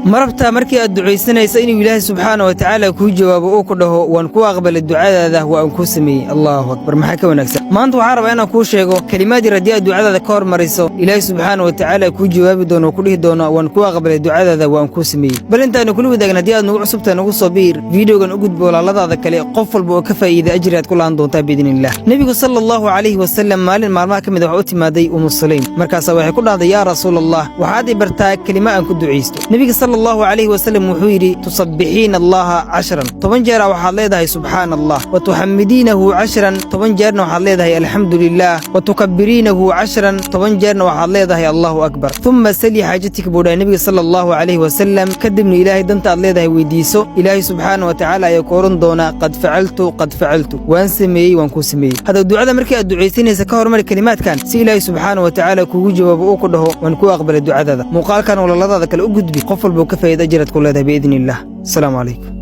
marabta markii aad duceysanaysa inuu Ilaahay subxaanahu wa ta'aala ku jawaabo oo ku dhaho waan ku aqbalay ducadaada waan ku sameeyay Allahu akbar maxaa ka wanaagsan maanta waxaan rabaa inaan ku sheego kalimaadii radiya ducadaada ka hormariso Ilaahay subxaanahu wa ta'aala ku jawaabi doono ku dhihi doono waan ku aqbalay ducadaada waan ku sameeyay bal intaanu kula wadaagna hadii aad nagu cusubtahay nagu soo biir videogan u gudbo walaaladaada kale qof walba oo ka faa'iido ajraad ku laan doonta biidinillah nabiga sallallahu alayhi wasallam maalin maalmaha kamid ah wuxuu timaaday Sulaym markaas waxay ku dhahday yaa rasuulallah waxaad bartaa kalima aan ku duceysto nabiga sallallahu alayhi wasallam wuxuu yiri tusabbihiina allaha 10 toban jeer waxaad leedahay subhanallah wa tuhammidiinahu 10 toban jeerna waxaad leedahay alxamdulillah wa tukabbiriinahu 10 toban jeerna waxaad leedahay allahu akbar thumma sali haajatika buudaa nabiga sallallahu alayhi wasallam kadibna ilaahay danta aad leedahay weydiiso ilaahay subxaanahu wa ta'aala ayaa kooran doona qad facaltu waan sameeyay waan ku sameeyay hada ducada markii aad duceysanaysa ka hormar kalimaadkan si ilaahay subxaanahu wa ta'aala kugu jawaabo oo ku dhaho waan ku aqbalay ducadaada muuqaalkan walaaladaada kale u gudbi qof walba ka faa'iido ajrad ku leedahay biidnillah assalamu alaykum